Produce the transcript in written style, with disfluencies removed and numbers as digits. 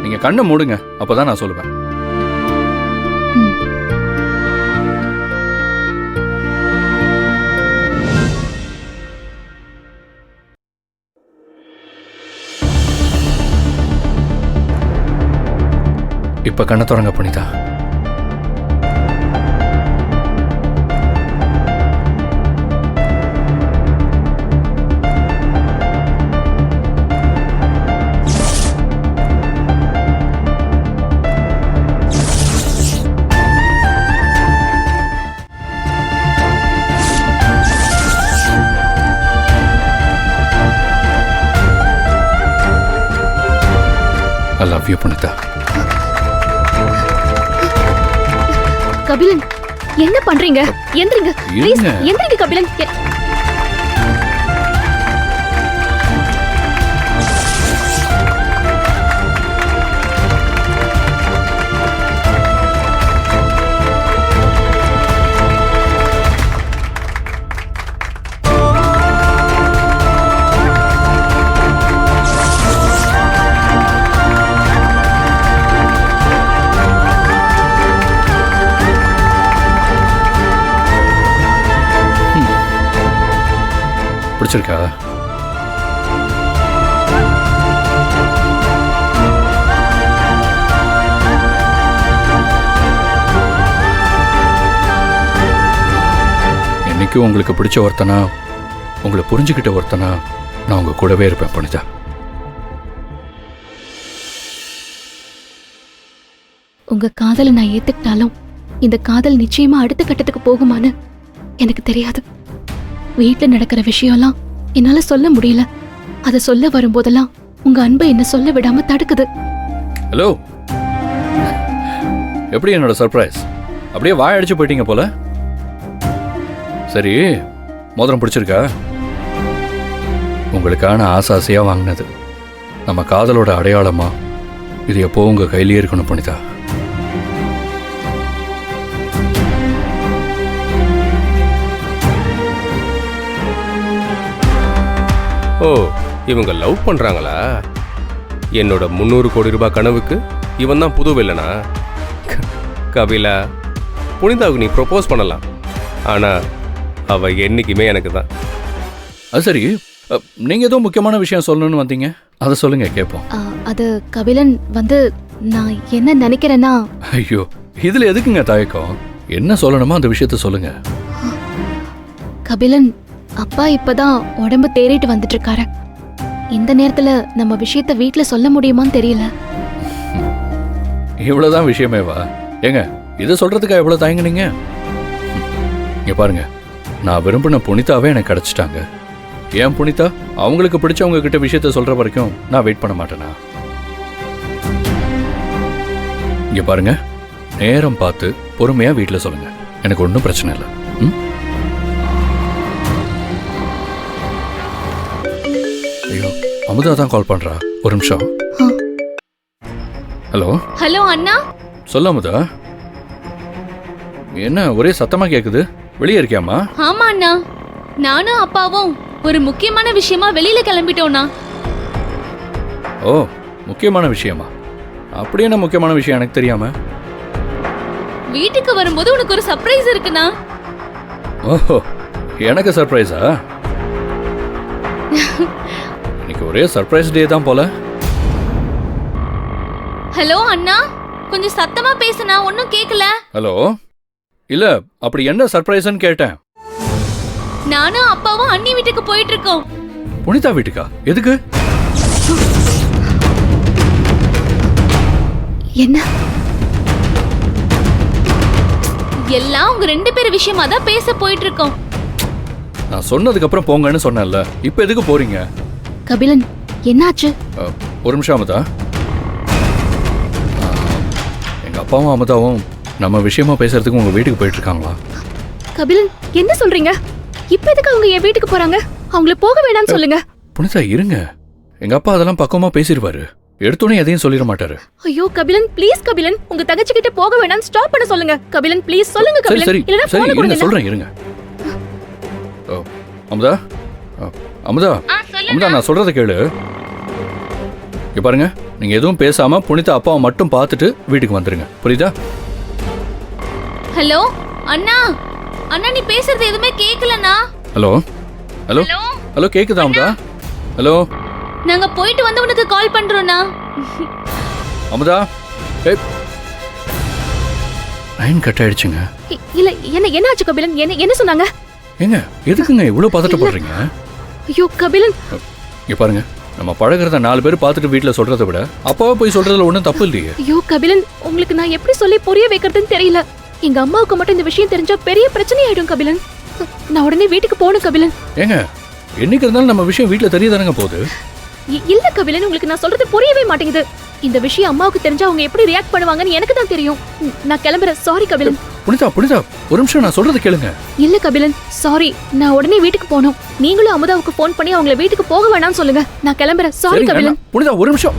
நீங்க கண்ணை மூடுங்க, அப்பதான் நான் சொல்லுவேன். இப்ப கண்ணை திறங்க Punitha. I love you Punitha. Kabilan, என்ன பண்றீங்க? எந்திரிங்க ப்ளீஸ், எந்திரிங்க கபிலன். பிடிச்சிருக்கா? என்னைக்கும் உங்களுக்கு பிடிச்ச ஒருத்தனா, உங்களை புரிஞ்சுக்கிட்ட ஒருத்தனா நான் உங்க கூடவே இருப்பேன் புனிதா. உங்க காதலை நான் ஏத்துக்கிட்டாலும் இந்த காதல் நிச்சயமா அடுத்த கட்டத்துக்கு போகுமான்னு எனக்கு தெரியாது. வீட்டுல நடக்கிற விஷயம்லாம் என்னால சொல்ல முடியல. அத சொல்ல வரும்போதெல்லாம் உங்க அன்பை என்ன சொல்ல விடாம தடுக்குது. ஹலோ, எப்படி என்னோட சர்ப்ரைஸ்? அப்படியே வாய் அடிச்சு போயிட்டீங்க போல. சரி, மோதிரம் பிடிச்சிருக்கா? உங்களுக்கான ஆசாசையா வாங்கினது, நம்ம காதலோட அடையாளமா இது எப்போ உங்க கையிலேயே இருக்கணும் புனிதா. ஓ, இவங்க லவ் பண்றாங்களா? என்னோட 300 கோடி ரூபாய் கனவுக்கு இவன் தான் புது வில்லனா? கபிலா, புனிதாவுக்கு நீ ப்ரொபோஸ் பண்ணலாம், ஆனா அவ என்னைக்குமே எனக்கு தான். அது சரி, நீங்க ஏதோ முக்கியமான விஷயம் சொல்லணும்னு வந்தீங்க, அதை சொல்லுங்க கேட்போம். அது கபிலன் வந்து நான் என்ன நினைக்கிறேன்னா. ஐயோ, இதுல எதுக்குங்க தயக்கம்? என்ன சொல்லணுமோ அந்த விஷயத்த சொல்லுங்க. கபிலன், அப்பா இப்பதான் உடம்பு தேறிட்டு வந்துட்டு இருக்காரு. இந்த நேரத்துல நம்ம விஷயத்த வீட்டுல சொல்ல முடியுமான்னு தெரியல. இவ்வளவுதான் விஷயமேவா? ஏங்க, இதை சொல்றதுக்கா எவ்வளவு தயங்குனீங்க? இங்க பாருங்க, நான் விரும்பின புனிதாவே எனக்கு கிடைச்சிட்டாங்க. ஏன் புனிதா அவங்களுக்கு பிடிச்சவங்க கிட்ட விஷயத்த சொல்ற வரைக்கும் நான் வெயிட் பண்ண மாட்டேனா? இங்க பாருங்க, நேரம் பார்த்து பொறுமையா வீட்டுல சொல்லுங்க, எனக்கு ஒன்றும் பிரச்சனை இல்லை. ஐயோ, அமுதா தான் கால் பண்றா, ஒரு நிமிஷம். ஹலோ. ஹலோ அண்ணா. சொல்ல அமுதா, என்ன ஒரே சத்தமா கேக்குது? வெளியே இருக்கியாமா? ஆமா அண்ணா, நானும் அப்பாவும் ஒரு முக்கியமான விஷயமா வெளியில கிளம்பிட்டோம்னா. ஓ, முக்கியமான விஷயமா? அப்படி என்ன முக்கியமான விஷயம் எனக்கு தெரியாம? வீட்டுக்கு வரும்போது உனக்கு ஒரு சர்ப்ரைஸ் இருக்குண்ணா. ஓஹோ, எனக்கு சர்ப்ரைஸா? இன்னைக்கு ஒரே சர்ப்ரைஸ் டே தான் போல. ஹலோ அண்ணா, கொஞ்சம் சத்தமா பேசுனா, ஒன்னும் கேக்கல. ஹலோ. இல்ல, அப்படி என்ன சர்ப்ரைஸ்னு கேட்டேன். நானும் அப்பாவும் அண்ணி வீட்டுக்கு போயிட்டு இருக்கோம். புனிதா வீட்டுக்கா? எதுக்கு? என்ன? எல்லாம் உங்க 2 பேர் விஷயமா தான் பேச போயிட்டு இருக்கோம். நான் சொன்னதுக்கு அப்புறம் போங்கன்னு சொன்னேன்ல, இப்போ எதுக்கு போறீங்க? கபிலன், என்னாச்சு? ஒரு நிமிஷம் அமுதா. எங்க அப்பாவும் அமுதாவும் நம்ம விஷயமா பேசுறதுக்கு உங்க வீட்டுக்கு போயிட்டு இருக்காங்களா? கபிலன், என்ன சொல்றீங்க? இப்ப எதுக்கு அவங்க என் வீட்டுக்கு போறாங்க? அவங்கள போக வேணாம்னு சொல்லுங்க. புனிதா இருங்க, எங்க அப்பா அதெல்லாம் பக்கமா பேசிடுவாரு. எடுத்தோன்னே எதையும் சொல்லிட மாட்டாரு. ஐயோ கபிலன், ப்ளீஸ் கபிலன், உங்க தங்கச்சி கிட்ட போக வேணாம்னு ஸ்டாப் பண்ண சொல்லுங்க. கபிலன் ப்ளீஸ் சொல்லுங்க கபிலன். சரி இல்லனா சரி போன் இருங்க, கொடுங்க. சொல்றேன் இருங்க. அமுதா, அமுதா, அமுதா, நான் சொல்றத கேளு. இங்க பாருங்க, நீங்க எதுவும் பேசாம புனிதா அப்பாவை மட்டும் பார்த்துட்டு வீட்டுக்கு வந்துருங்க, புரியுதா? ஹலோ அண்ணா, அண்ணா நீ பேசுறது எதுவுமே கேட்கலண்ணா. ஹலோ ஹலோ ஹலோ, கேக்குதா அமுதா? ஹலோ நாங்க போயிட்டு வந்து உனக்கு கால் பண்றோம்ண்ணா. அமுதா, லைன் கட் ஆயிடுச்சுங்க. இல்ல என்ன ஆச்சு கபிலன்? என்ன சொன்னாங்க? ஏங்க எதுக்குங்க இவ்வளவு பதட்டப்படுறீங்க? ஐயோ கபிலன், இங்க பாருங்க, நம்ம பழகிறத 4 பேர் பார்த்துட்டு வீட்டுல சொல்றதை விட அப்பாவை போய் சொல்றதுல ஒன்றும் தப்பு இல்லையே. ஐயோ கபிலன், உங்களுக்கு நான் எப்படி சொல்லி புரிய வைக்கிறதுன்னு தெரியல. எங்க அம்மாவுக்கு மட்டும் இந்த விஷயம் தெரிஞ்சா பெரிய பிரச்சனை ஆயிடும் கபிலன். நான் உடனே வீட்டுக்கு போகணும் கபிலன். ஏங்க என்னைக்கு இருந்தாலும் நம்ம விஷயம் வீட்டுல தெரியதானங்க போகுது. இல்ல கபிலன், உங்களுக்கு நான் சொல்றது புரியவே மாட்டேங்குது. இந்த விஷயம் அம்மாவுக்கு தெரிஞ்சா அவங்க எப்படி ரியாக்ட் பண்ணுவாங்கன்னு எனக்கு தான் தெரியும். நான் கிளம்புறேன். சாரி கபிலன். புனிதா புனிதா, ஒரு நிமிஷம் நான் சொல்றது கேளுங்க. இல்ல கபிலன், சாரி, நான் உடனே வீட்டுக்கு போகணும். நீங்களும் அமுதாவுக்கு ஃபோன் பண்ணி அவங்கள வீட்டுக்கு போக வேணாம்னு சொல்லுங்க. நான் கிளம்புறேன். சாரி சரிங்க, கபிலன். புனிதா ஒரு நிமிஷம்.